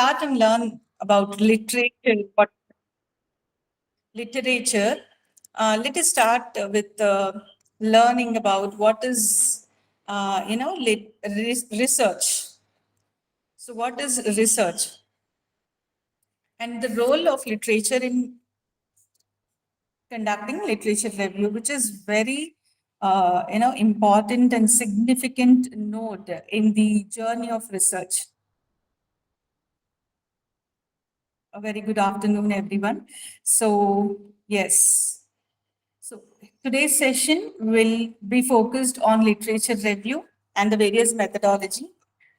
start and learn about literature, let us start with learning about what is, research. So, what is research? And the role of literature in conducting literature review, which is very, important and significant node in the journey of research. A very good afternoon, everyone. So, yes. So, today's session will be focused on literature review and the various methodology.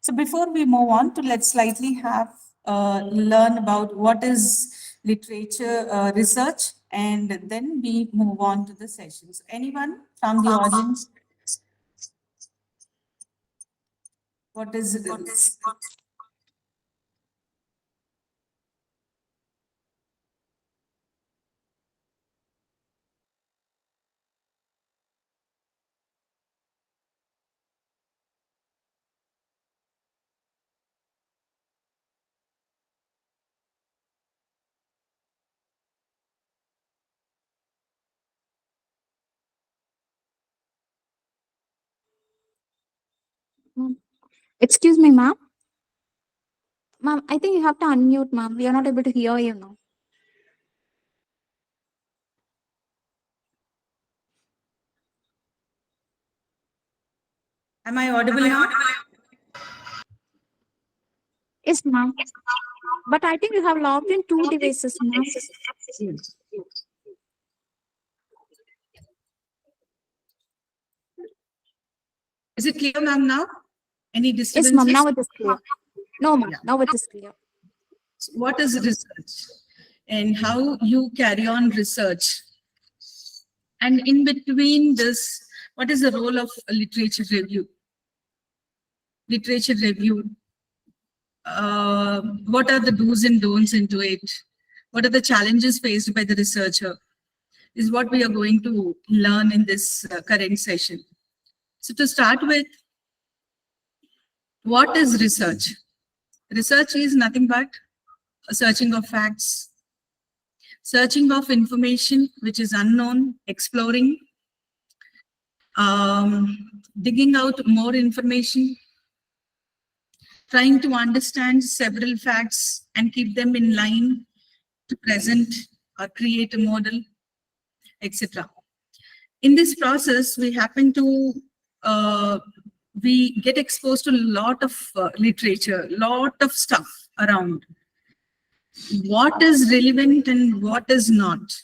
So, before we move on to, let's slightly have learn about what is literature research, and then we move on to the sessions. Anyone from the audience? What is it? Excuse me, ma'am. Ma'am, I think you have to unmute, ma'am. We are not able to hear you now. Am I audible now? Yes, ma'am. But I think you have logged in 2 devices, ma'am. Is it clear, ma'am, now? Any Yes, disturbances? ma'am. Now it is clear. No, ma'am. Yeah. Now it is clear. What is research and how you carry on research? And in between this, what is the role of a literature review? Literature review, what are the do's and don'ts into it? What are the challenges faced by the researcher? Is what we are going to learn in this current session. So to start with, what is research? Research is nothing but a searching of facts, searching of information which is unknown, exploring, digging out more information, trying to understand several facts and keep them in line to present or create a model, etc. In this process, we happen to we get exposed to a lot of literature, lot of stuff around. What is relevant and what is not?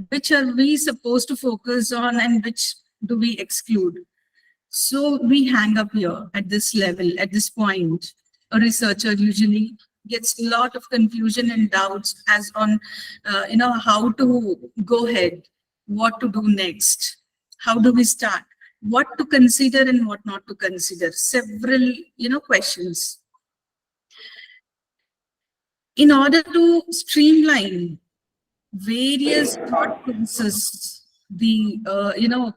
Which are we supposed to focus on and which do we exclude? So we hang up here at this level, at this point. A researcher usually gets a lot of confusion and doubts as on, how to go ahead, what to do next, how do we start, what to consider and what not to consider, several, questions. In order to streamline various thought processes, the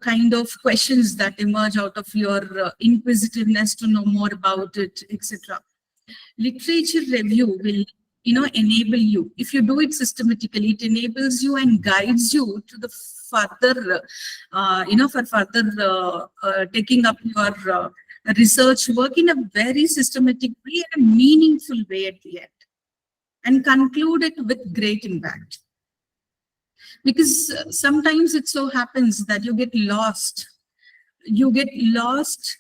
kind of questions that emerge out of your inquisitiveness to know more about it, etc. Literature review will enable you. If you do it systematically, it enables you and guides you to the further for further taking up your research work in a very systematic way and a meaningful way at the end, and conclude it with great impact. Because sometimes it so happens that you get lost. You get lost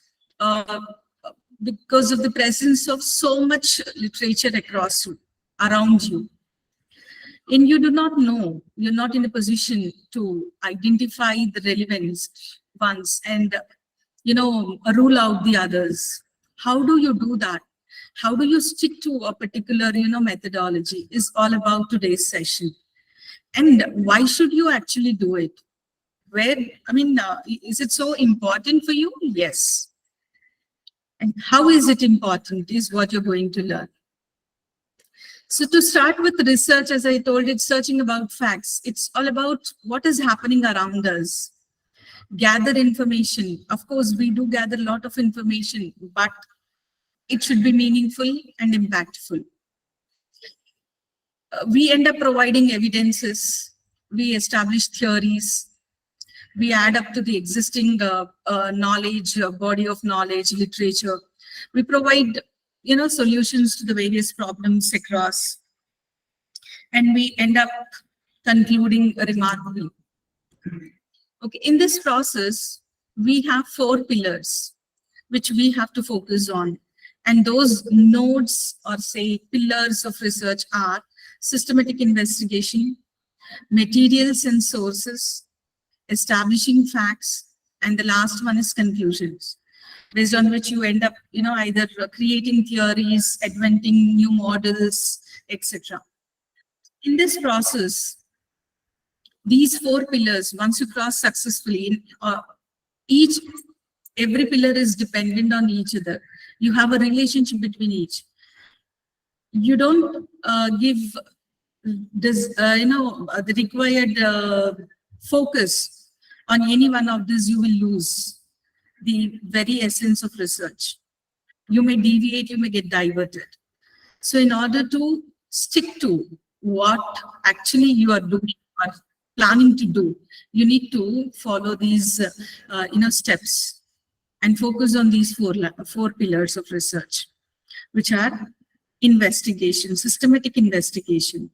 because of the presence of so much literature around you. And you do not know, you're not in a position to identify the relevant ones and, rule out the others. How do you do that? How do you stick to a particular, methodology is all about today's session. And why should you actually do it? Is it so important for you? Yes. And how is it important is what you're going to learn. So to start with research, as I told, it's searching about facts. It's all about what is happening around us. Gather information. Of course, we do gather a lot of information, but it should be meaningful and impactful. We end up providing evidences, we establish theories, we add up to the existing knowledge, body of knowledge, literature. We provide, solutions to the various problems across, and we end up concluding remarkably. Okay, in this process, we have 4 pillars which we have to focus on. And those nodes, or say pillars of research, are systematic investigation, materials and sources, establishing facts, and the last one is conclusions, based on which you end up, either creating theories, inventing new models, etc. In this process, these 4 pillars, once you cross successfully, every pillar is dependent on each other. You have a relationship between each. You don't give this, the required focus on any one of these, you will lose the very essence of research. You may deviate, you may get diverted. So in order to stick to what actually you are doing or planning to do, you need to follow these steps and focus on these 4 pillars of research, which are investigation, systematic investigation,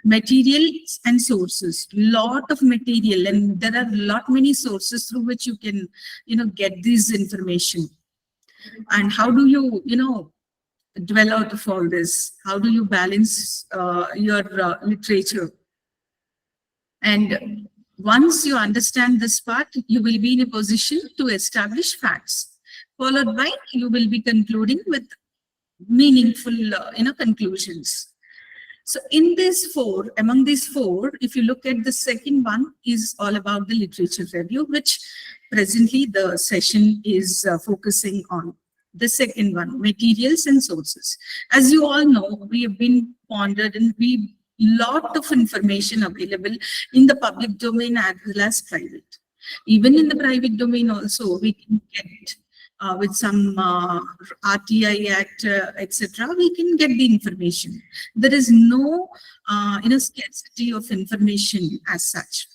materials and sources, lot of material, and there are many sources through which you can get this information. And how do you dwell out of all this? How do you balance your literature? And once you understand this part, you will be in a position to establish facts, followed by you will be concluding with meaningful conclusions. So in among these 4, if you look at the second one, is all about the literature review, which presently the session is focusing on. The second one, materials and sources. As you all know, we have been pondered, and lot of information available in the public domain as well as private. Even in the private domain also, we can get with some RTI Act, etc., we can get the information. There is no scarcity of information as such.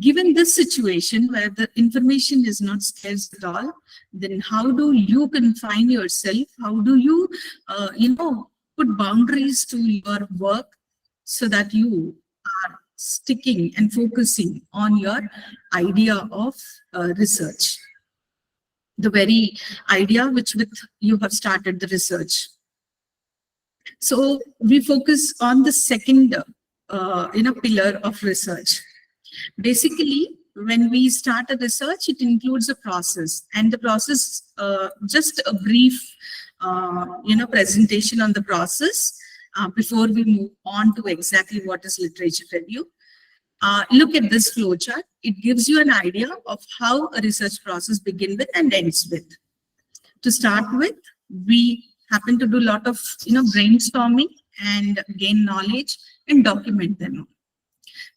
Given this situation where the information is not scarce at all, then how do you confine yourself? How do you, put boundaries to your work so that you are sticking and focusing on your idea of research? The very idea with you have started the research. So we focus on the second pillar of research. Basically, when we start a research, it includes a process, and the process, just a brief presentation on the process before we move on to exactly what is literature review. Look at this flowchart. It gives you an idea of how a research process begins with and ends with. To start with, we happen to do a lot of brainstorming and gain knowledge and document them.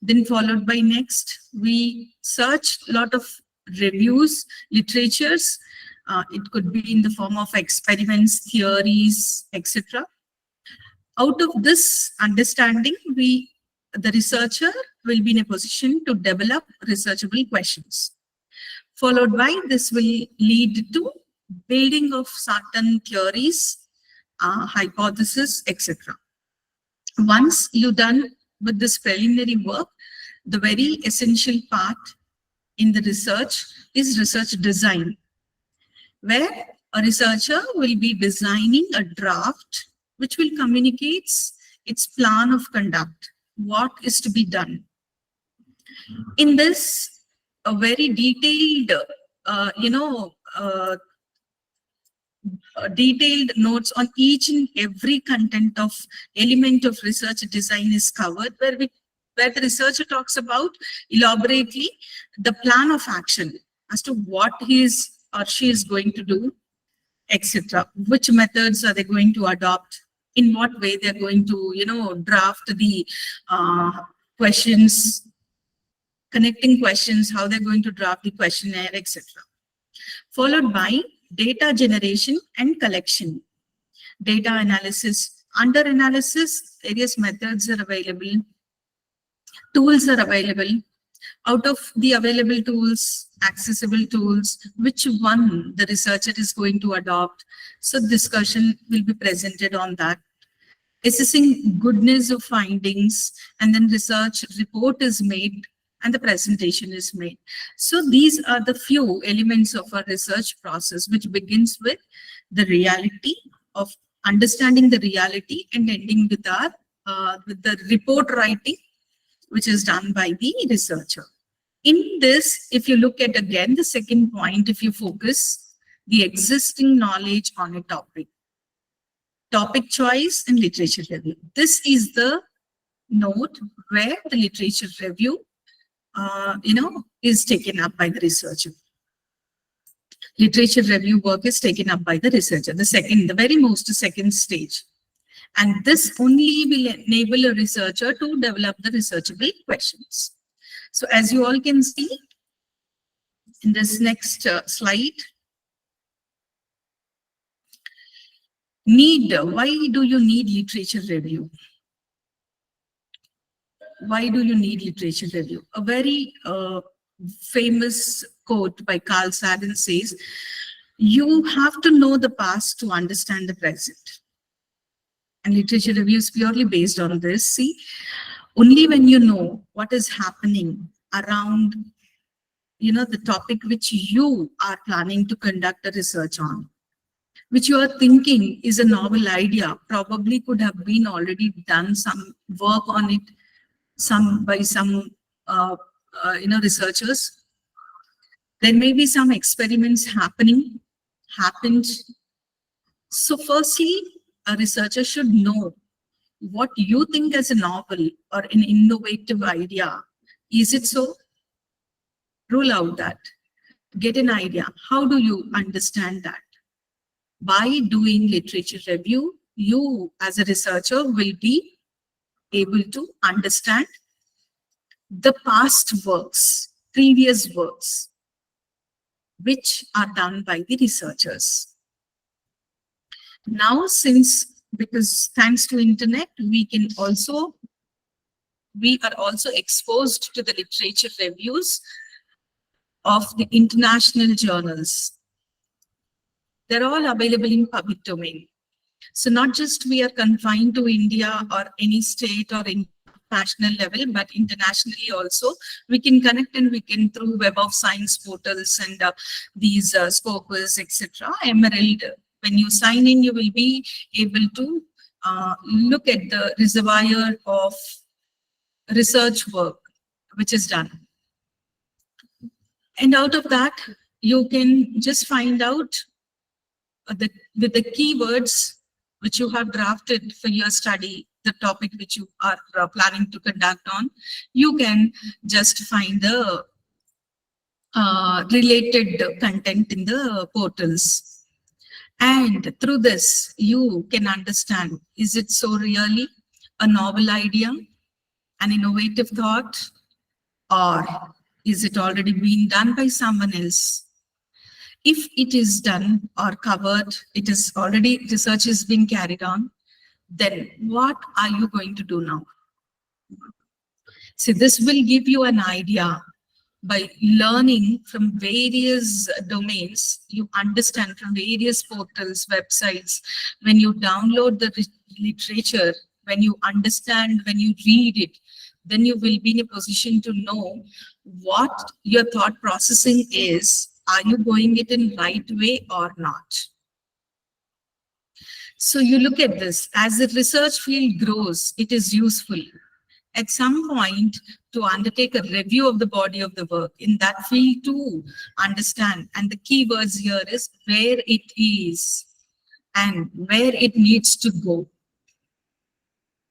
Then followed by next, we search a lot of reviews, literatures. It could be in the form of experiments, theories, etc. Out of this understanding, the researcher will be in a position to develop researchable questions. Followed by, this will lead to building of certain theories, hypotheses, etc. Once you're done with this preliminary work, the very essential part in the research is research design, where a researcher will be designing a draft which will communicate its plan of conduct, what is to be done. In this, a very detailed, detailed notes on each and every content of element of research design is covered, where the researcher talks about elaborately the plan of action as to what he is or she is going to do, etc. Which methods are they going to adopt? In what way they're going to, draft the questions, connecting questions, how they're going to draft the questionnaire, etc. Followed by data generation and collection, data analysis, Under analysis, various methods are available, tools are available. Out of the available tools, accessible tools, which one the researcher is going to adopt? So discussion will be presented on that. Assessing goodness of findings, and then research report is made and the presentation is made. So these are the few elements of our research process, which begins with the reality of understanding the reality and ending with our with the report writing, which is done by the researcher. In this, if you look at again the second point, if you focus the existing knowledge on a topic, topic choice and literature review. This is the note where the literature review, is taken up by the researcher. Literature review work is taken up by the researcher, the very most second stage. And this only will enable a researcher to develop the researchable questions. So as you all can see in this next slide, why do you need literature review? Why do you need literature review? A very famous quote by Carl Sagan says, you have to know the past to understand the present. And literature review is purely based on this. See, only when you know what is happening around, the topic which you are planning to conduct a research on, which you are thinking is a novel idea, probably could have been already done some work on it, by some researchers. There may be some experiments happened. So firstly, a researcher should know what you think as a novel or an innovative idea. Is it so? Rule out that. Get an idea. How do you understand that? By doing literature review, you as a researcher will be able to understand the past works, previous works, which are done by the researchers. Now, because thanks to internet, we are also exposed to the literature reviews of the international journals. They're all available in public domain. So not just we are confined to India or any state or international level, but internationally also, we can connect and we can through Web of Science portals and these Scopus, etc. Emerald, when you sign in, you will be able to look at the reservoir of research work which is done. And out of that, you can just find out with the keywords which you have drafted for your study, the topic which you are planning to conduct on, you can just find the related content in the portals. And through this, you can understand, is it so really a novel idea, an innovative thought, or is it already being done by someone else? If it is done or covered, it is already, research is being carried on, then what are you going to do now? So this will give you an idea. By learning from various domains, you understand from various portals, websites, when you download the literature, when you understand, when you read it, then you will be in a position to know what your thought processing is. Are you going it in right way or not? So you look at this, as the research field grows, it is useful at some point to undertake a review of the body of the work in that field to understand. And the keywords here is where it is and where it needs to go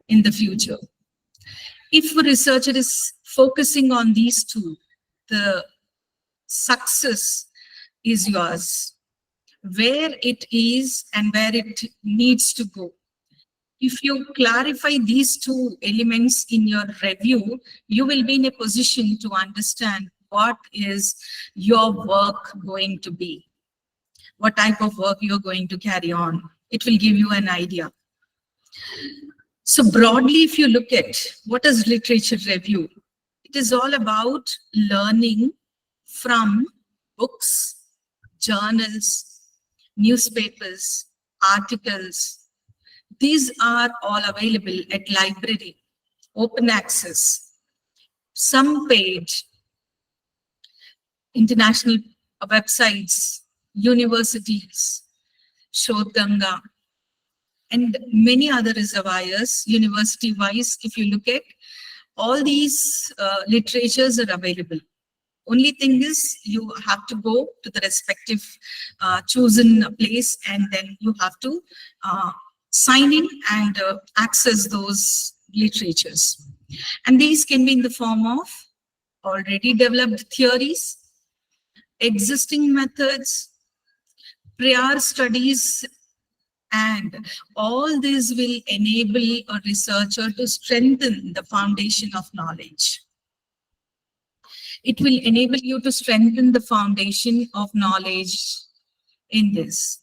in the future. If a researcher is focusing on these two, the success is yours. Where it is and where it needs to go. If you clarify these two elements in your review, you will be in a position to understand what is your work going to be, what type of work you're going to carry on. It will give you an idea. So broadly, if you look at what is literature review, it is all about learning from books, journals, newspapers, articles. These are all available at library, open access, some paid, international websites, universities, Shodhganga, and many other reservoirs, university-wise, if you look at, all these literatures are available. Only thing is you have to go to the respective chosen place, and then you have to sign in and access those literatures. And these can be in the form of already developed theories, existing methods, prior studies, and all this will enable a researcher to strengthen the foundation of knowledge. It will enable you to strengthen the foundation of knowledge in this.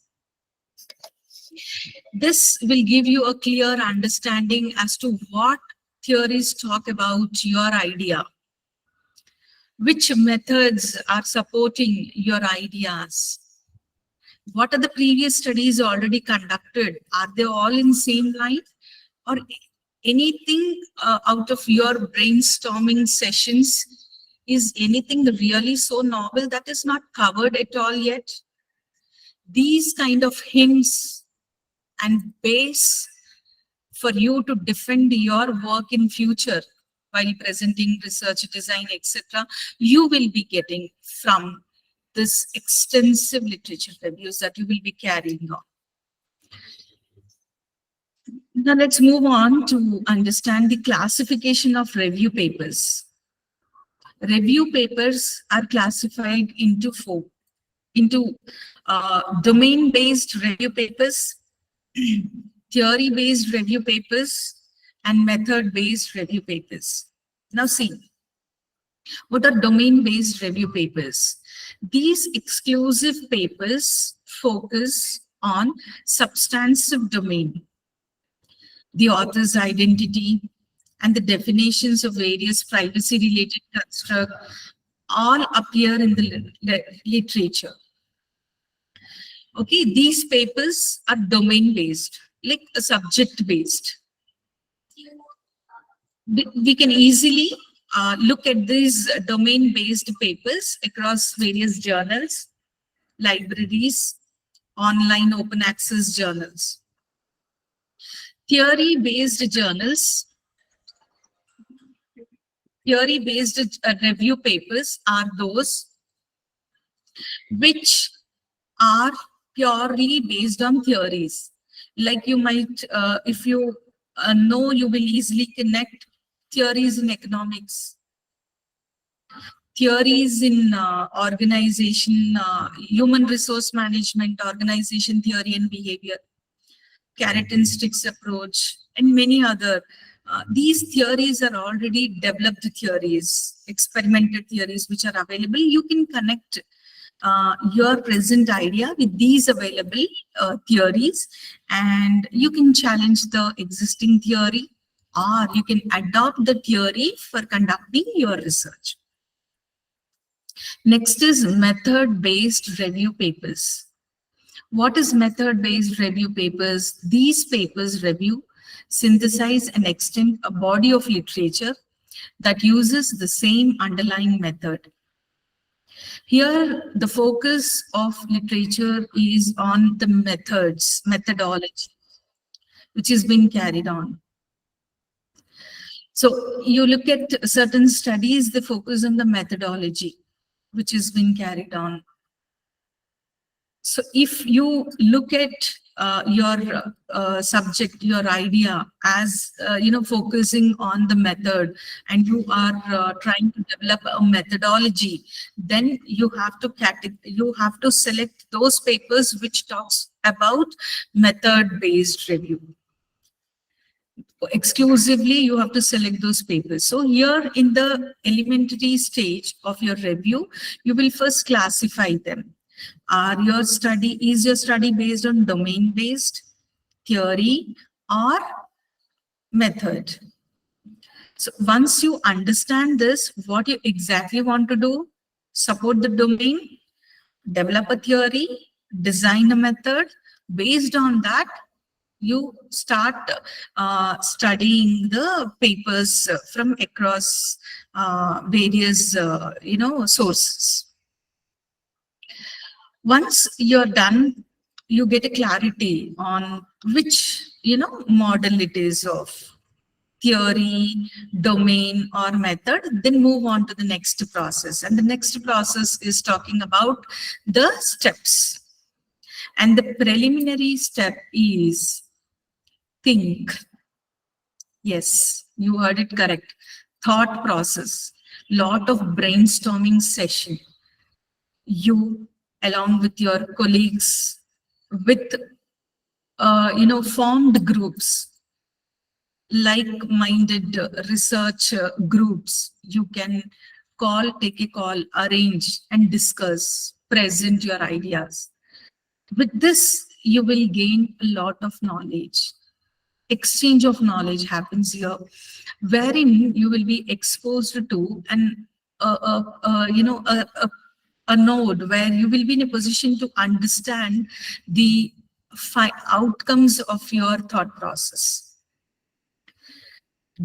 This will give you a clear understanding as to what theories talk about your idea, which methods are supporting your ideas. What are the previous studies already conducted? Are they all in same line? Or anything out of your brainstorming sessions, is anything really so novel that is not covered at all yet? These kind of hints and base for you to defend your work in future while presenting research, design, etc., you will be getting from this extensive literature reviews that you will be carrying on. Now let's move on to understand the classification of review papers. Review papers are classified into four, into domain-based review papers, theory-based review papers, and method-based review papers. Now see, what are domain-based review papers? These exclusive papers focus on substantive domain, the author's identity, and the definitions of various privacy-related constructs all appear in the literature. Okay, these papers are domain-based, like a subject-based. We can easily look at these domain-based papers across various journals, libraries, online open access journals. Theory-based journals, theory-based review papers are those which are purely based on theories. Like you might, if you know, you will easily connect theories in economics, theories in organization, human resource management, organization theory and behavior, carrot and sticks approach, and many other. These theories are already developed theories, experimented theories which are available. You can connect your present idea with these available theories, and you can challenge the existing theory, or you can adopt the theory for conducting your research. Next is method-based review papers. What is method-based review papers? These papers review, synthesize, and extend a body of literature that uses the same underlying method. Here, the focus of literature is on the methods, methodology, which is being carried on. So you look at certain studies, they focus on the methodology, which is being carried on. So if you look at your subject, your idea as, focusing on the method, and you are trying to develop a methodology, then you have to select those papers which talks about method-based review. Exclusively, you have to select those papers. So here in the elementary stage of your review, you will first classify them. Is your study based on domain-based, theory, or method. So once you understand this, what you exactly want to do, support the domain, develop a theory, design a method. Based on that, you start studying the papers from across various, sources. Once you're done, you get a clarity on which, model it is of theory, domain, or method, then move on to the next process. And the next process is talking about the steps. And the preliminary step is think. Yes, you heard it correct. Thought process, lot of brainstorming session. You, along with your colleagues, with formed groups, like-minded research groups, you can take a call, arrange and discuss, present your ideas. With this, you will gain a lot of knowledge. Exchange of knowledge happens here, wherein you will be exposed to a node where you will be in a position to understand the outcomes of your thought process.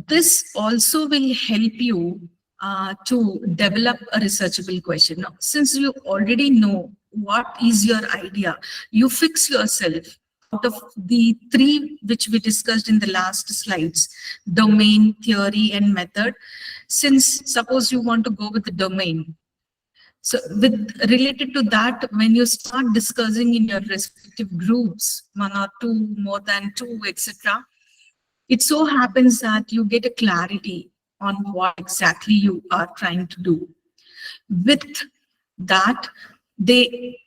This also will help you to develop a researchable question. Now, since you already know what is your idea, you fix yourself out of the three which we discussed in the last slides: domain, theory, and method. Since suppose you want to go with the domain, so related to that, when you start discussing in your respective groups, one or two, more than two, etc., it so happens that you get a clarity on what exactly you are trying to do. With that, the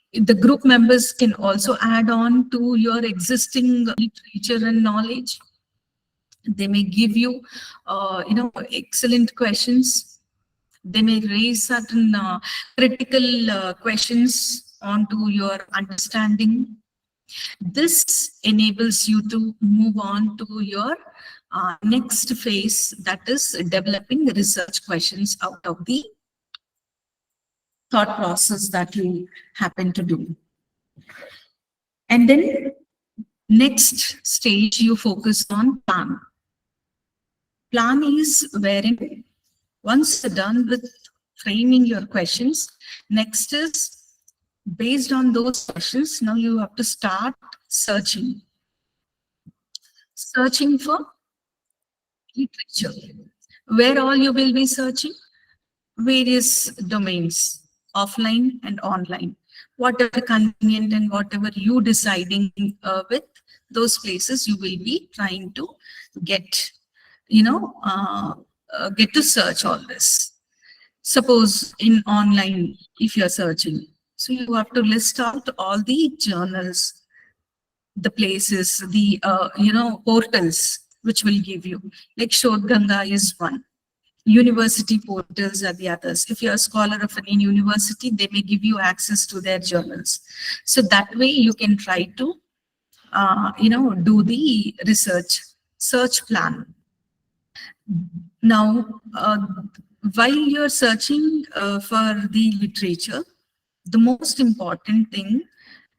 group members can also add on to your existing literature and knowledge. They may give you, excellent questions. They may raise certain critical questions onto your understanding. This enables you to move on to your next phase, that is developing research questions out of the thought process that you happen to do. And then next stage, you focus on plan. Plan is wherein once you're done with framing your questions, next is based on those questions, now you have to start searching. Searching for literature. Where all you will be searching? Various domains, offline and online. Whatever convenient and whatever you deciding with, those places you will be trying to get, get to search all this. Suppose in online, if you're searching, so you have to list out all the journals, the places, the portals which will give you, like Shodh Ganga is one. University portals are the others. If you're a scholar of any university, they may give you access to their journals. So that way you can try to, do the search plan. Now, while you're searching for the literature, the most important thing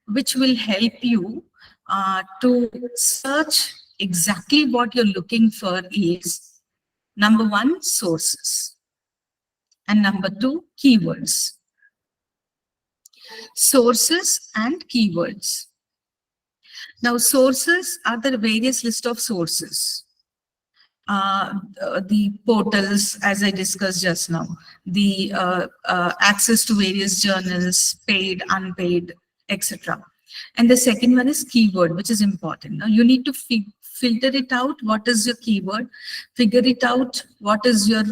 which will help you to search exactly what you're looking for is, number one, sources, and number two, keywords. Sources and keywords. Now, sources are the various list of sources. The portals, as I discussed just now, the access to various journals, paid, unpaid, etc. And the second one is keyword, which is important. Now you need to filter it out. What is your keyword? Figure it out. What is your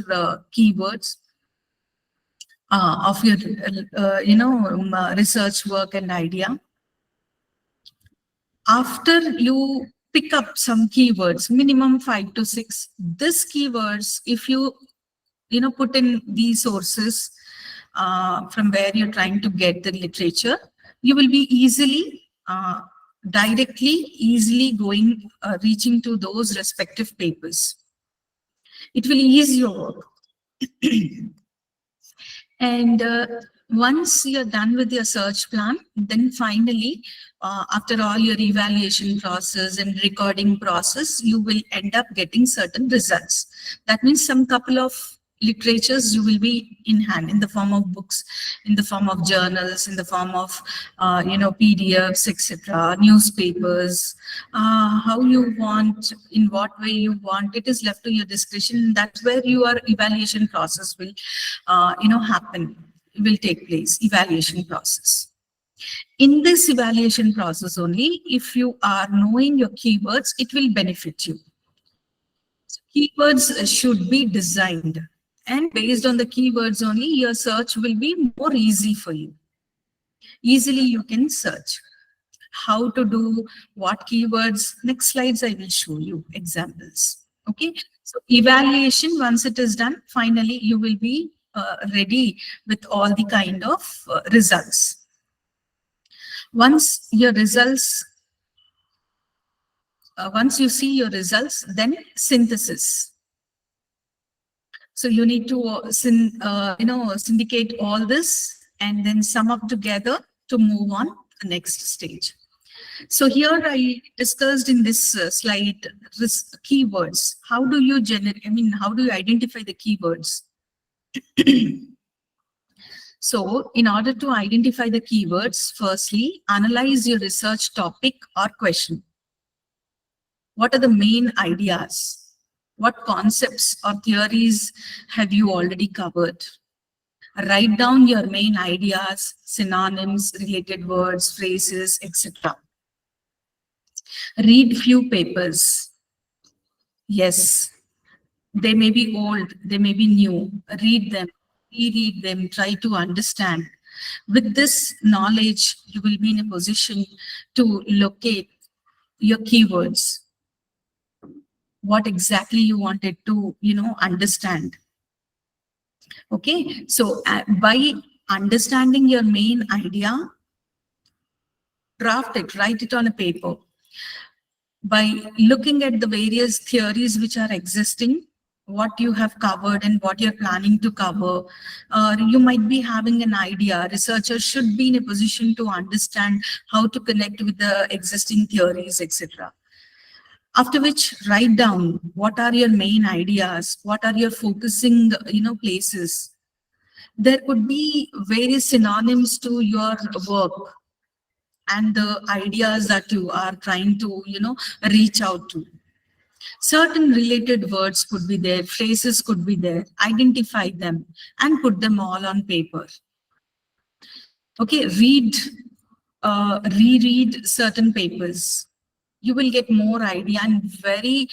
keywords of your, research work and idea. After you pick up some keywords, minimum 5 to 6, this keywords, if you, put in these sources from where you're trying to get the literature, you will be easily directly, easily going, reaching to those respective papers. It will ease your work. And once you're done with your search plan, then finally, after all your evaluation process and recording process, you will end up getting certain results. That means some couple of literatures you will be in hand in the form of books, in the form of journals, in the form of PDFs, etc., newspapers. How you want, in what way you want, it is left to your discretion. That's where your evaluation process will happen, will take place, evaluation process. In this evaluation process only, if you are knowing your keywords, it will benefit you. Keywords should be designed, and based on the keywords only, your search will be more easy for you. Easily you can search. How to do, what keywords, next slides I will show you examples. Okay, so evaluation, once it is done, finally you will be ready with all the kind of results. Once your results, once you see your results, then synthesis. So you need to syndicate all this and then sum up together to move on to the next stage. So here I discussed in this slide keywords. How do you generate? I mean, how do you identify the keywords? So in order to identify the keywords, firstly, analyze your research topic or question. What are the main ideas? What concepts or theories have you already covered? Write down your main ideas, synonyms, related words, phrases, etc. Read few papers. Yes, they may be old, they may be new. Read them, reread them, try to understand. With this knowledge, you will be in a position to locate your keywords. What exactly you wanted to, understand. Okay, so by understanding your main idea, draft it, write it on a paper. By looking at the various theories which are existing, what you have covered and what you're planning to cover, you might be having an idea. Researchers should be in a position to understand how to connect with the existing theories, etc. After which, write down what are your main ideas, what are your focusing, places. There could be various synonyms to your work and the ideas that you are trying to, reach out to. Certain related words could be there, phrases could be there, identify them and put them all on paper. Okay, reread certain papers. You will get more idea and very,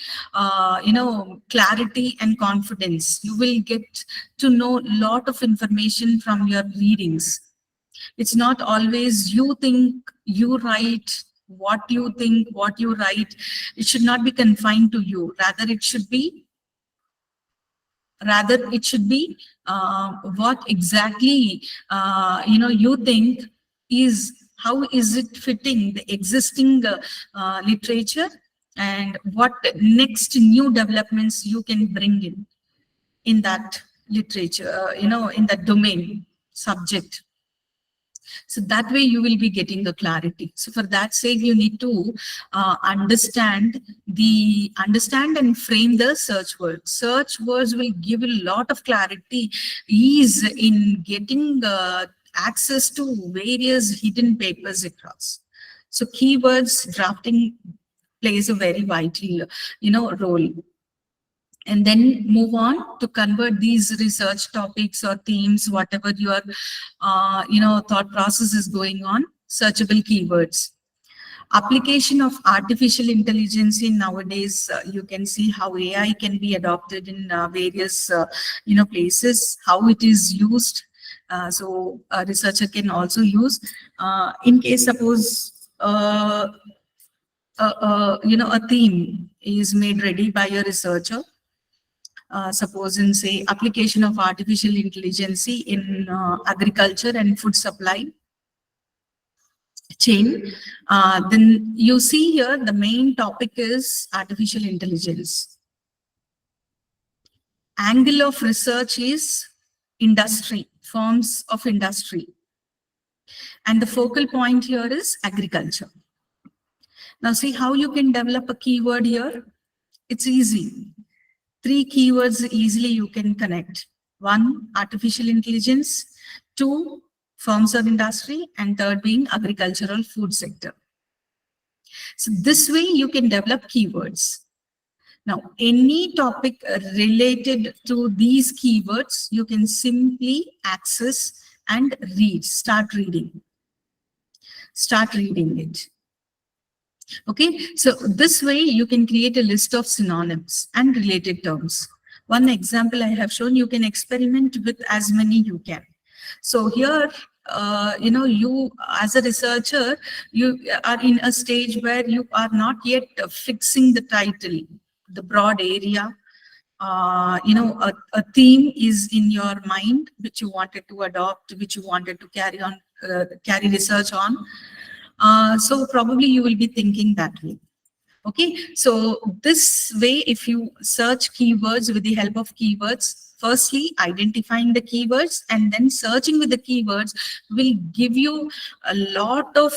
clarity and confidence. You will get to know a lot of information from your readings. It's not always you think, you write, what you think, what you write. It should not be confined to you. Rather, it should be what exactly, you think is, how is it fitting the existing literature, and what next new developments you can bring in that literature, in that domain subject. So that way you will be getting the clarity. So for that sake, you need to understand and frame the search words. Search words will give a lot of clarity, ease in getting access to various hidden papers across. So keywords drafting plays a very vital, role. And then move on to convert these research topics or themes, whatever your, thought process is going on, searchable keywords. Application of artificial intelligence in nowadays, you can see how AI can be adopted in various, places, how it is used. So a researcher can also use, in case suppose, a theme is made ready by a researcher. Suppose in, say, application of artificial intelligence in agriculture and food supply. chain. Then you see here the main topic is artificial intelligence. Angle of research is industry, forms of industry. And the focal point here is agriculture. Now see how you can develop a keyword here. It's easy. 3 keywords easily you can connect. 1, artificial intelligence. 2, firms of industry. And 3rd being agricultural food sector. So this way you can develop keywords. Now, any topic related to these keywords, you can simply access and read, start reading it. Okay, so this way you can create a list of synonyms and related terms. One example I have shown, you can experiment with as many you can. So here, you as a researcher, you are in a stage where you are not yet fixing the title, the broad area. A theme is in your mind which you wanted to adopt, which you wanted to carry research on. So probably you will be thinking that way. Okay, so this way, if you search keywords with the help of keywords, firstly identifying the keywords and then searching with the keywords will give you a lot of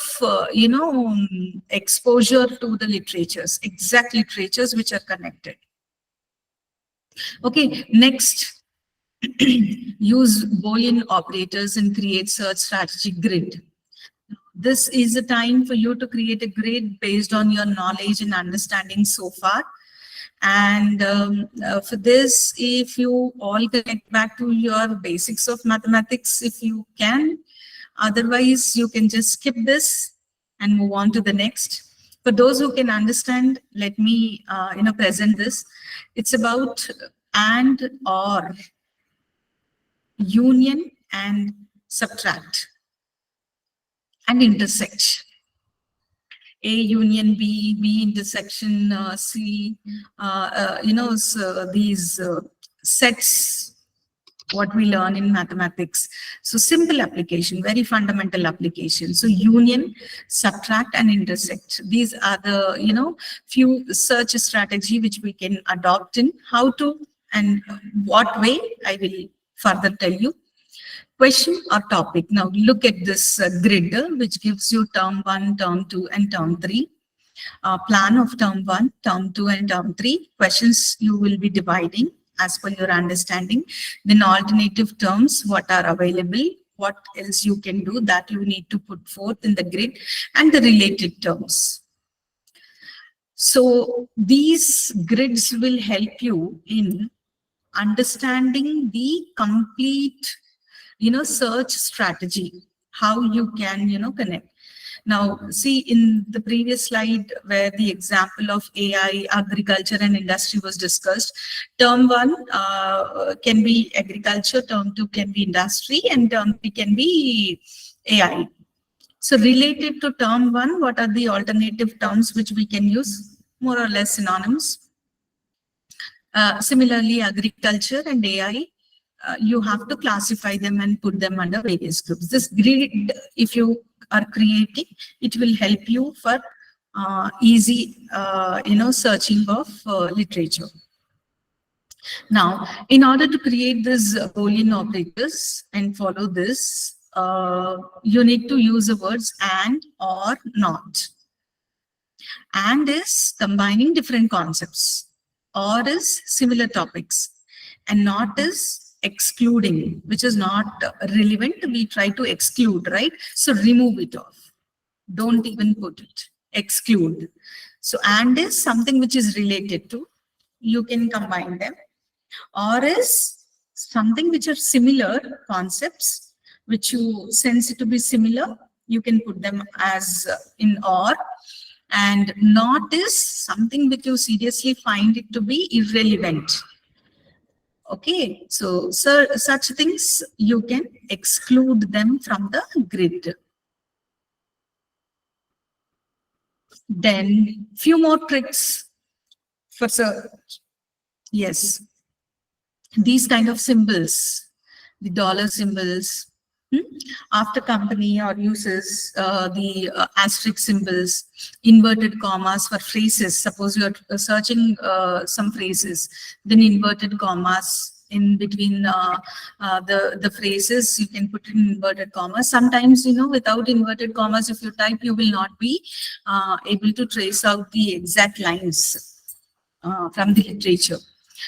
exposure to the literatures, exact literatures which are connected. Okay, next, use Boolean operators and create search strategy grid. This is a time for you to create a grid based on your knowledge and understanding so far. And for this, if you all connect back to your basics of mathematics, if you can, otherwise you can just skip this and move on to the next. For those who can understand, let me present this. It's about and, or, union and subtract and intersect. A union B, B intersection C, so these sets, what we learn in mathematics. So simple application, very fundamental application. So union, subtract and intersect. These are the, few search strategy which we can adopt in how to and what way I will further tell you. Question or topic. Now look at this grid which gives you term 1, term 2 and term 3. Plan of term 1, term 2 and term 3. Questions you will be dividing as per your understanding. Then alternative terms, what are available, what else you can do, that you need to put forth in the grid, and the related terms. So these grids will help you in understanding the complete search strategy, how you can connect. Now see in the previous slide where the example of AI, agriculture and industry was discussed, term 1 can be agriculture, term 2 can be industry, and term 3 can be AI. So related to term 1, what are the alternative terms which we can use? More or less synonyms. Similarly, agriculture and AI, you have to classify them and put them under various groups. This grid, if you are creating, it will help you for easy, searching of literature. Now, in order to create this Boolean operators and follow this, you need to use the words and, or, not. And is combining different concepts. Or is similar topics. And not is excluding, which is not relevant. We try to exclude, right? So remove it off. Don't even put it. Exclude. So and is something which is related to. You can combine them. Or is something which are similar concepts, which you sense it to be similar. You can put them as in or. And not is something which you seriously find it to be irrelevant. Okay, so such things you can exclude them from the grid. Then few more tricks for search. Yes, these kind of symbols, the dollar symbols, After company or uses the asterisk symbols, inverted commas for phrases. Suppose you're searching some phrases, then inverted commas in between the phrases, you can put in inverted commas. Sometimes, without inverted commas, if you type, you will not be able to trace out the exact lines from the literature.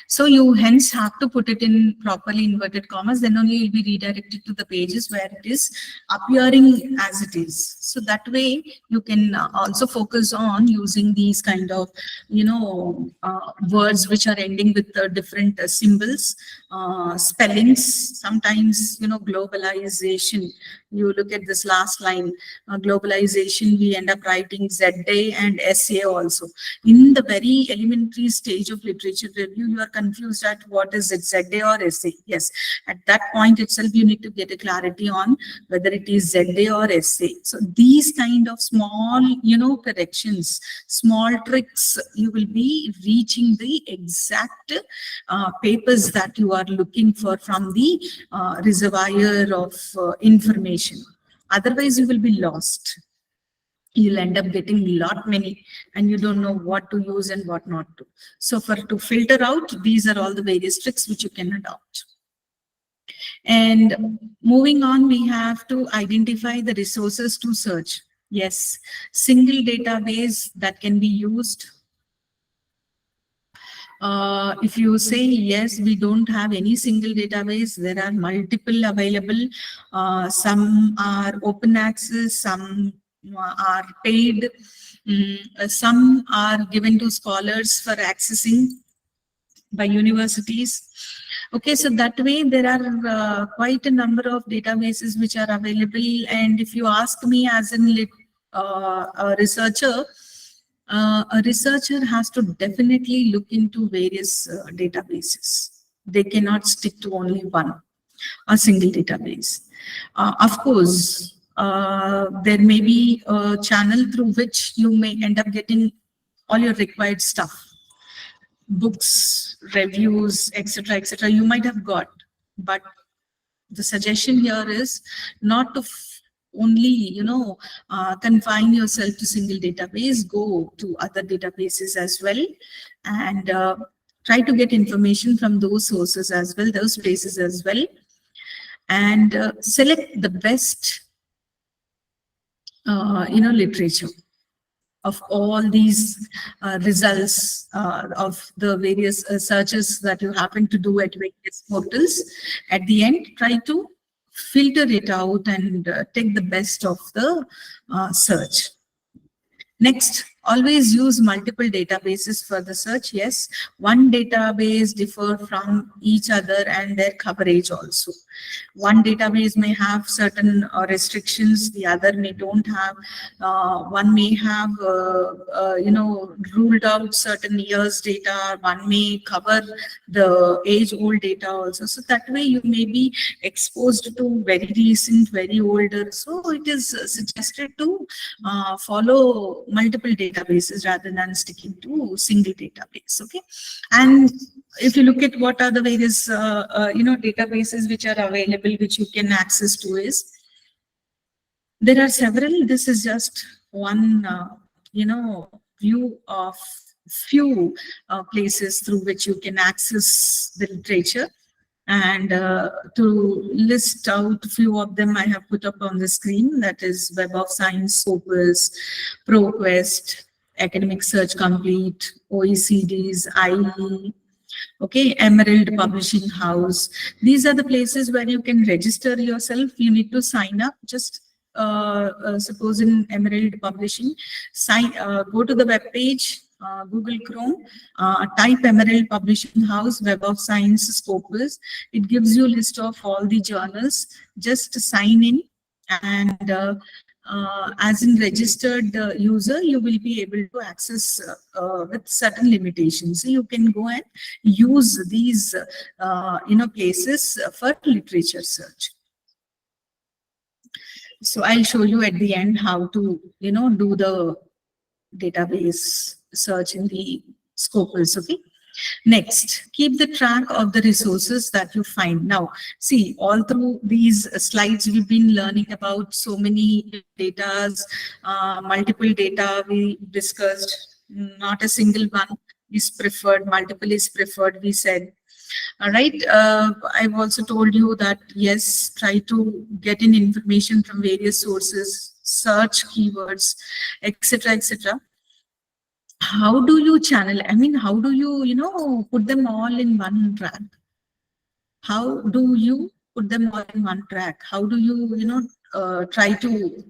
So you hence have to put it in properly inverted commas, then only you'll be redirected to the pages where it is appearing as it is. So that way you can also focus on using these kind of, words which are ending with different symbols, spellings. Sometimes, globalization, you look at this last line, globalization, we end up writing ZA and SA also. In the very elementary stage of literature review, you are confused at what is it, ZA or SA. Yes, at that point itself, you need to get a clarity on whether it is ZA or SA. So these kind of small, corrections, small tricks, you will be reaching the exact papers that you are looking for from the reservoir of information. Otherwise, you will be lost. You'll end up getting many, and you don't know what to use and what not to. So to filter out, these are all the various tricks which you can adopt. And moving on, we have to identify the resources to search. Yes, single database that can be used. If you say, yes, we don't have any single database, there are multiple available. Some are open access, some are paid, some are given to scholars for accessing by universities. Okay, so that way there are quite a number of databases which are available. And if you ask me as a researcher, a researcher has to definitely look into various databases. They cannot stick to only a single database. Of course, there may be a channel through which you may end up getting all your required stuff. Books, reviews, etc., etc. You might have got, but the suggestion here is not to only, confine yourself to single database. Go to other databases as well, and try to get information from those sources as well, those places as well, and select the best, literature of all these results of the various searches that you happen to do at various portals. At the end, try to filter it out and take the best of the search. Next, always use multiple databases for the search. Yes, one database differ from each other and their coverage also. One database may have certain restrictions, the other may don't have. One may have, ruled out certain years data. One may cover the age-old data also. So that way you may be exposed to very recent, very older. So it is suggested to follow multiple databases rather than sticking to single database. Okay, and if you look at what are the various databases which are available, which you can access to, is there are several. This is just one view of few places through which you can access the literature. And to list out a few of them, I have put up on the screen. That is Web of Science, Scopus, ProQuest, Academic Search Complete, OECD's, IE, okay, Emerald Publishing House. These are the places where you can register yourself. You need to sign up. Just suppose in Emerald Publishing, go to the web page, Google Chrome, type Emerald Publishing House, Web of Science, Scopus. It gives you a list of all the journals. Just sign in, and as in registered user, you will be able to access with certain limitations. So you can go and use these places for literature search. So I'll show you at the end how to do the database search in the Scopus. Okay. Next, keep the track of the resources that you find. Now, see, all through these slides, we've been learning about so many datas, multiple data we discussed. Not a single one is preferred, multiple is preferred, we said. All right. I've also told you that, yes, try to get in information from various sources, search keywords, etc., etc. How do you channel? I mean, how do you, put them all in one track? How do you put them all in one track? How do you, try to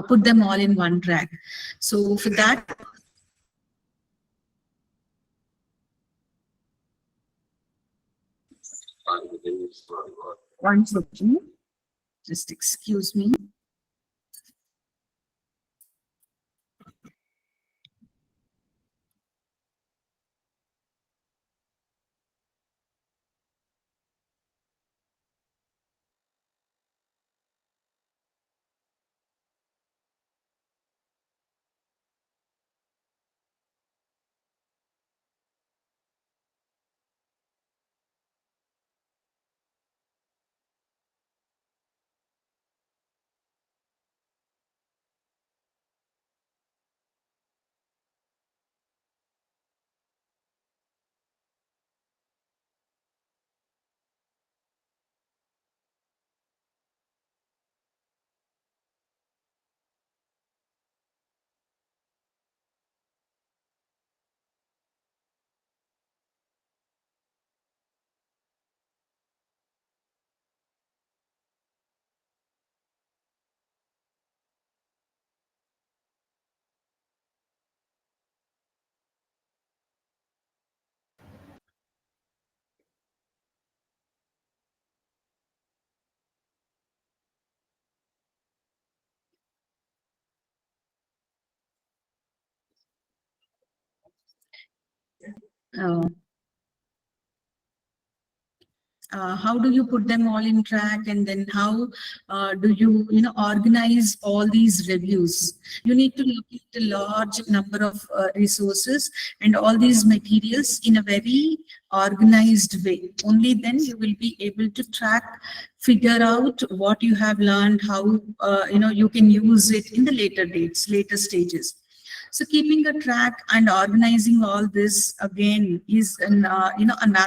put them all in one track? So for that, one second, just excuse me. Uh, how do you put them all in track, and then how do you organize all these reviews? You need to look at a large number of resources and all these materials in a very organized way. Only then you will be able to track, figure out what you have learned, how you can use it in the later stages. So keeping a track and organizing all this again is another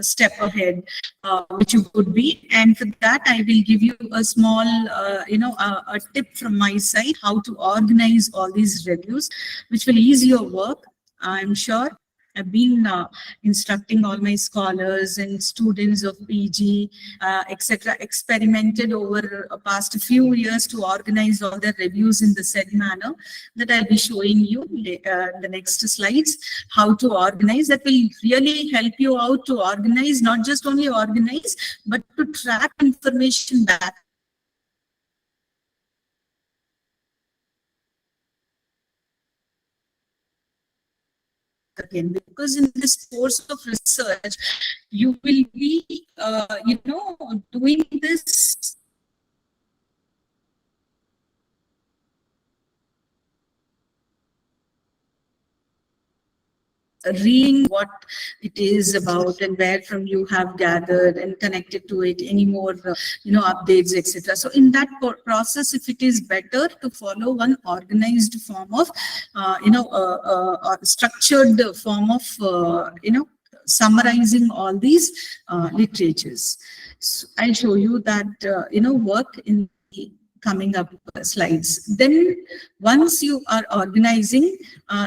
step ahead, which you would be. And for that, I will give you a small a tip from my side how to organize all these reviews, which will ease your work, I'm sure. I've been instructing all my scholars and students of PG, etc., experimented over the past few years to organize all their reviews in the said manner that I'll be showing you the next slides, how to organize. That will really help you out to organize, not just only organize, but to track information back again, because in this course of research you will be doing this reading what it is about and where from you have gathered and connected to it, any more updates, etc. So in that process, if it is better to follow one organized form of structured form of summarizing all these literatures. So I'll show you that work in the coming up slides. Then once you are organizing,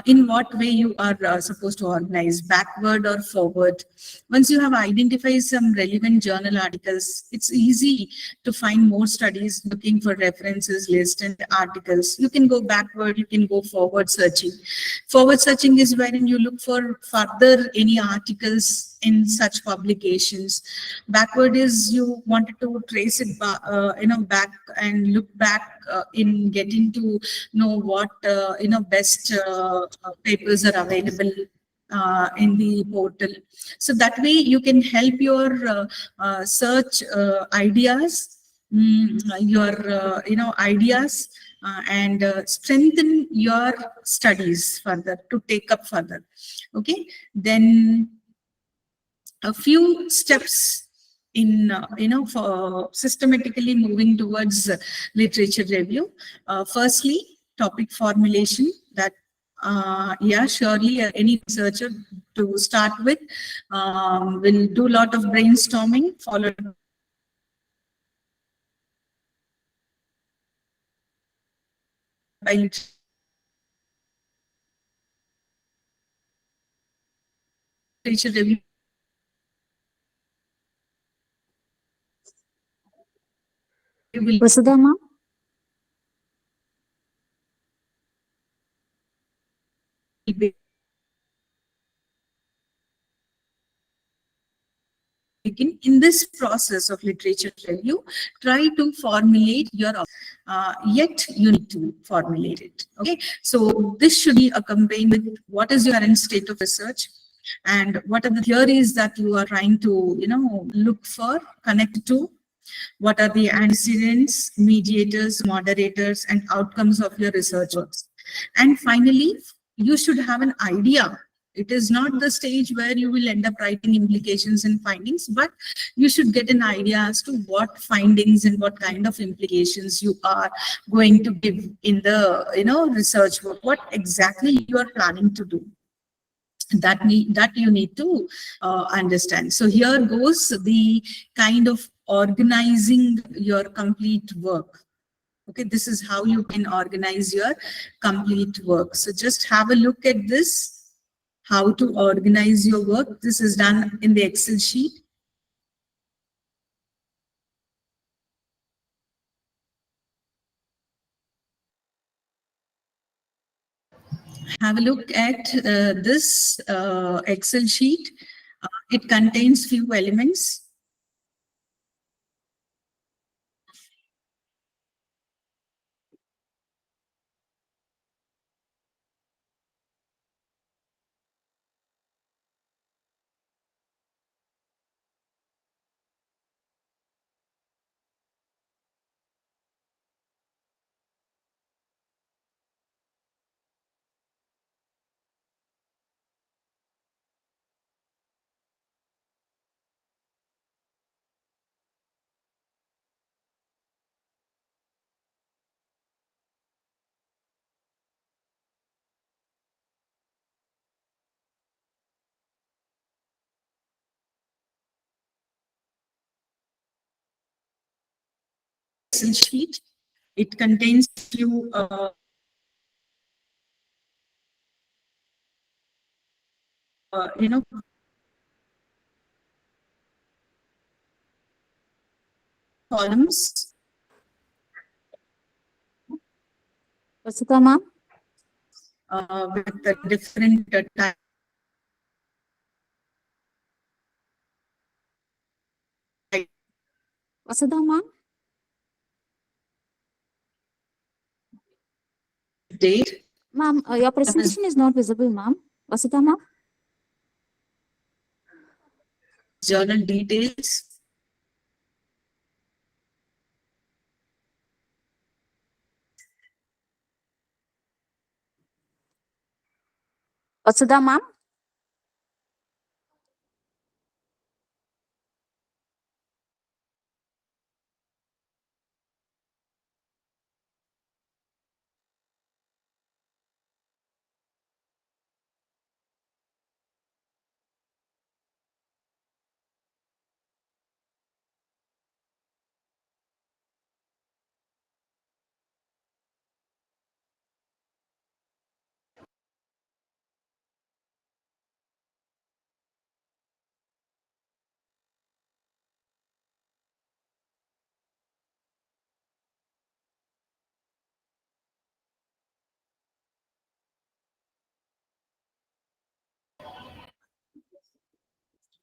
in what way you are supposed to organize, backward or forward. Once you have identified some relevant journal articles, it's easy to find more studies looking for references, list and articles. You can go backward, you can go forward searching. Forward searching is wherein you look for further any articles in such publications. Backward is you wanted to trace it back and look back in getting to know what best papers are available in the portal. So that way you can help your search ideas, your ideas and strengthen your studies further to take up further. Okay, then a few steps in for systematically moving towards literature review. Firstly, topic formulation. That yeah, surely any researcher to start with will do a lot of brainstorming, followed by literature review. Vasudha ma'am? In this process of literature review, try to formulate your yet you need to formulate it. Okay, so this should be accompanied with what is your current state of research and what are the theories that you are trying to look for, connect to. What are the antecedents, mediators, moderators, and outcomes of your research works? And finally, you should have an idea. It is not the stage where you will end up writing implications and findings, but you should get an idea as to what findings and what kind of implications you are going to give in the research work, what exactly you are planning to do. That you need to understand. So here goes the kind of organizing your complete work. Okay, this is how you can organize your complete work. So just have a look at this, how to organize your work. This is done in the Excel sheet. Have a look at this Excel sheet. It contains few elements. Excel sheet. It contains few columns. Vasudha ma'am? With the different types. Vasudha ma'am? Date. Ma'am, your presentation is not visible, ma'am. Vasudha ma'am? Journal details. Vasudha ma'am?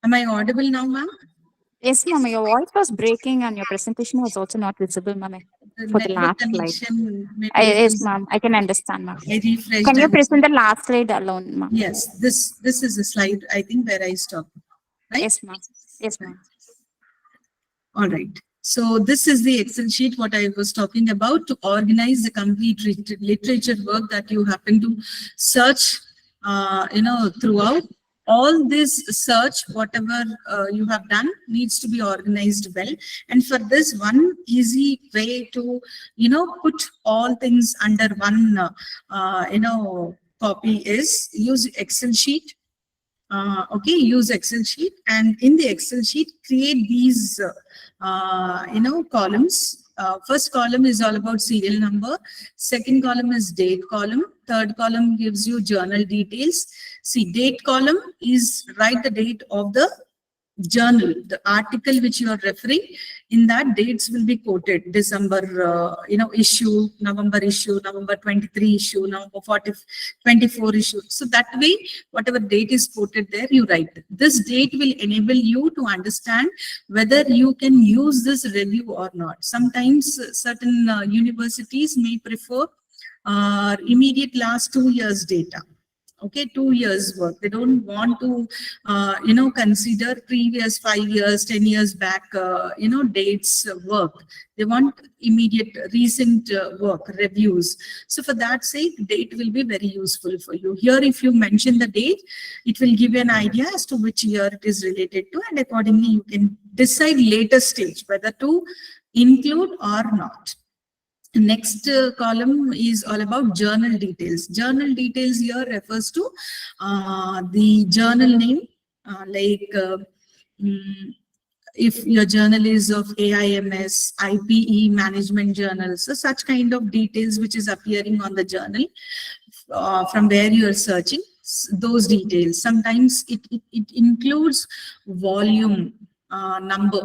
Am I audible now, ma'am? Yes, ma'am. Your voice was breaking and your presentation was also not visible, ma'am, The for the network last slide. connection, maybe Yes, ma'am. I can understand, ma'am. I refreshed. Can you present the last slide alone, ma'am? Yes, this is the slide, I think, where I stopped. Right? Yes, ma'am. Yes, ma'am. All right. So this is the Excel sheet what I was talking about to organize the complete literature work that you happen to search, throughout. All this search, whatever you have done, needs to be organized well. And for this, one easy way to, put all things under one, copy is use Excel sheet. Okay, use Excel sheet, and in the Excel sheet, create these, columns. First column is all about serial number. Second column is date column. Third column gives you journal details. See, date column is write the date of the journal, the article which you are referring. In that, dates will be quoted: December, issue, November issue, November 23 issue, November 24 issue. So that way, whatever date is quoted there, you write. This date will enable you to understand whether you can use this review or not. Sometimes certain universities may prefer immediate last 2 years data. Okay, 2 years work. They don't want to, consider previous 5 years, 10 years back, dates work. They want immediate recent work, reviews. So for that sake, date will be very useful for you. Here, if you mention the date, it will give you an idea as to which year it is related to, and accordingly, you can decide later stage whether to include or not. Next column is all about journal details. Journal details here refers to the journal name, if your journal is of AIMS, IPE, management journal, so such kind of details which is appearing on the journal from where you are searching, those details. Sometimes it includes volume, number,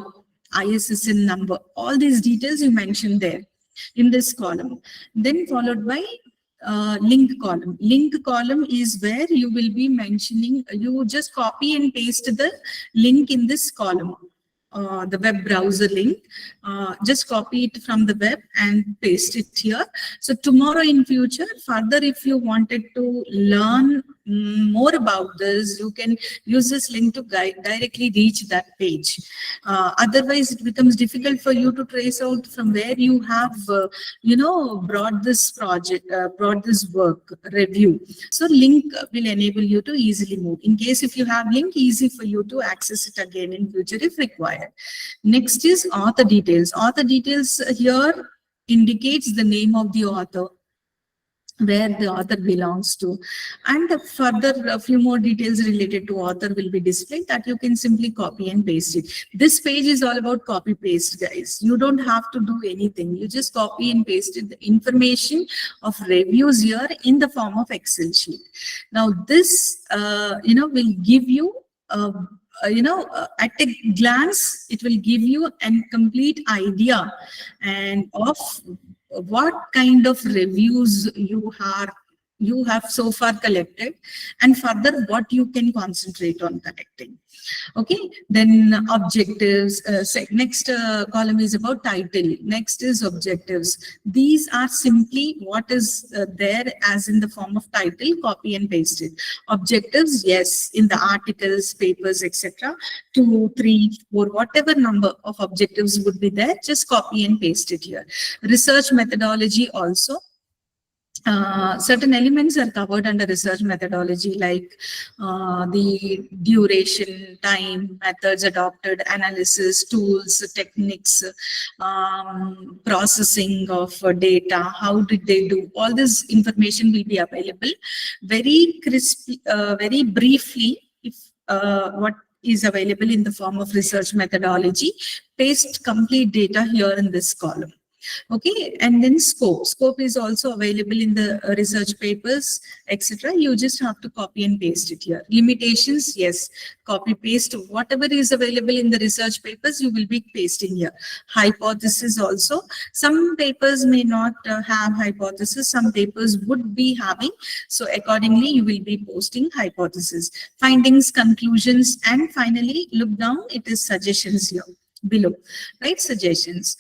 ISSN number, all these details you mentioned there in this column. Then followed by link column. Link column is where you will be mentioning, you just copy and paste the link in this column. The web browser link, just copy it from the web and paste it here. So tomorrow in future, further, if you wanted to learn more about this, you can use this link to directly reach that page. Otherwise, it becomes difficult for you to trace out from where you have, brought this project, brought this work review. So link will enable you to easily move. In case if you have link, easy for you to access it again in future if required. Next is author details. Author details here indicates the name of the author, where the author belongs to, and further a few more details related to author will be displayed that you can simply copy and paste it. This page is all about copy paste, guys. You don't have to do anything. You just copy and paste it, the information of reviews here in the form of Excel sheet. Now this will give you at a glance, it will give you a complete idea and of what kind of reviews you have so far collected, and further what you can concentrate on collecting. Okay, then objectives. Next column is about title. Next is objectives. These are simply what is there as in the form of title, copy and paste it. Objectives, yes, in the articles, papers, etc. 2, 3, 4, whatever number of objectives would be there, just copy and paste it here. Research methodology also. Certain elements are covered under research methodology, like the duration, time, methods adopted, analysis, tools, techniques, processing of data, how did they do. All this information will be available very crisply, very briefly, if what is available in the form of research methodology. Paste complete data here in this column. Okay, and then scope. Scope is also available in the research papers, etc. You just have to copy and paste it here. Limitations, yes, copy paste whatever is available in the research papers, you will be pasting here. Hypothesis also. Some papers may not have hypothesis, some papers would be having. So accordingly, you will be posting hypothesis. Findings, conclusions, and finally, look down, it is suggestions here below, right? Suggestions.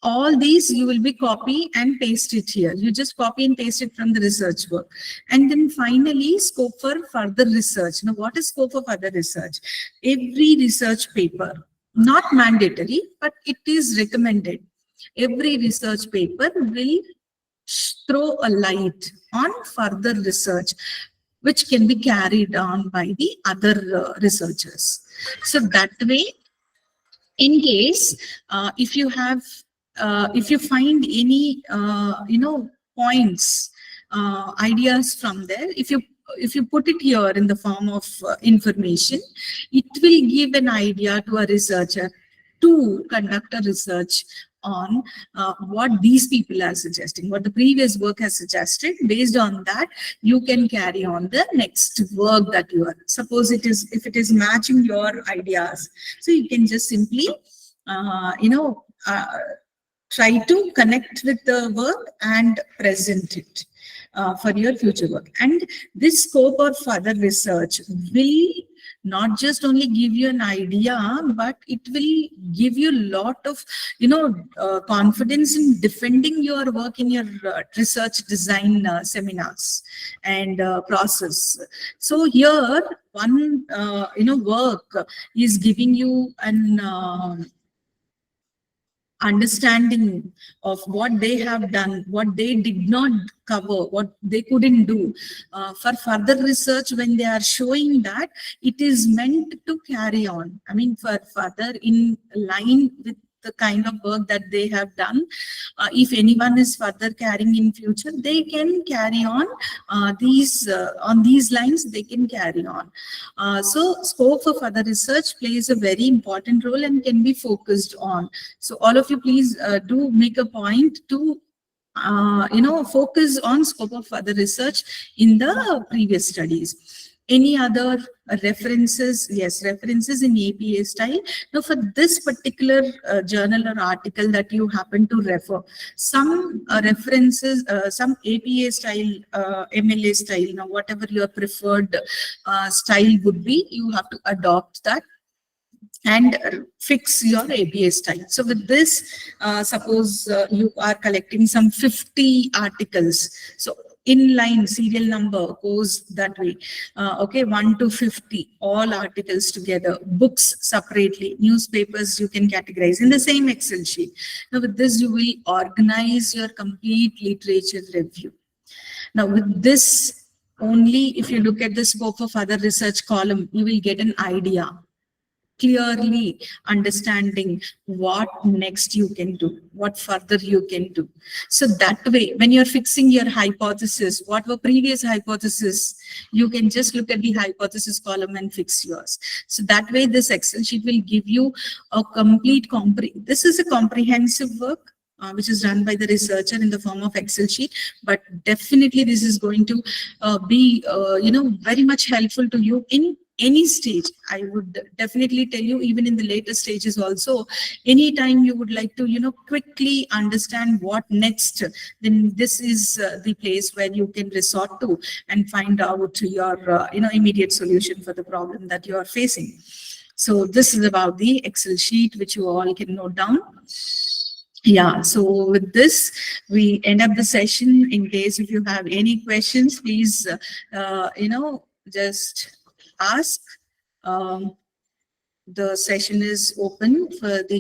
All these you will be copy and paste it here. You just copy and paste it from the research work. And then finally, scope for further research. Now, what is scope for further research? Every research paper, not mandatory, but it is recommended. Every research paper will throw a light on further research, which can be carried on by the other researchers. So that way, in case if you have if you find any points, ideas from there, if you put it here in the form of information, it will give an idea to a researcher to conduct a research on what these people are suggesting, what the previous work has suggested. Based on that, you can carry on the next work that you are, suppose it is, if it is matching your ideas, so you can just simply try to connect with the work and present it for your future work. And this scope of further research will not just only give you an idea, but it will give you a lot of confidence in defending your work in your research design seminars and process. So here one work is giving you an understanding of what they have done, what they did not cover, what they couldn't do. For further research, when they are showing that, it is meant to carry on. I mean, for further in line with the kind of work that they have done. If anyone is further carrying in future, they can carry on these lines, they can carry on. So scope for further research plays a very important role and can be focused on. So all of you, please do make a point to focus on scope of further research in the previous studies. Any other references? Yes, references in APA style. Now, for this particular journal or article that you happen to refer, some references, some APA style, MLA style, now whatever your preferred style would be, you have to adopt that and fix your APA style. So with this, suppose you are collecting some 50 articles. So in line serial number goes that way. Okay, 1 to 50, all articles together, books separately, newspapers you can categorize in the same Excel sheet. Now with this, you will organize your complete literature review. Now with this, only if you look at the scope of other research column, you will get an idea, clearly understanding what next you can do, what further you can do. So that way, when you're fixing your hypothesis, what were previous hypothesis, you can just look at the hypothesis column and fix yours. So that way, this Excel sheet will give you a complete this is a comprehensive work which is done by the researcher in the form of Excel sheet, but definitely this is going to be very much helpful to you in any stage. I would definitely tell you, even in the later stages also, anytime you would like to quickly understand what next, then this is the place where you can resort to and find out your immediate solution for the problem that you are facing. So this is about the Excel sheet, which you all can note down. Yeah, so with this, we end up the session. In case if you have any questions, please, just ask. The session is open for the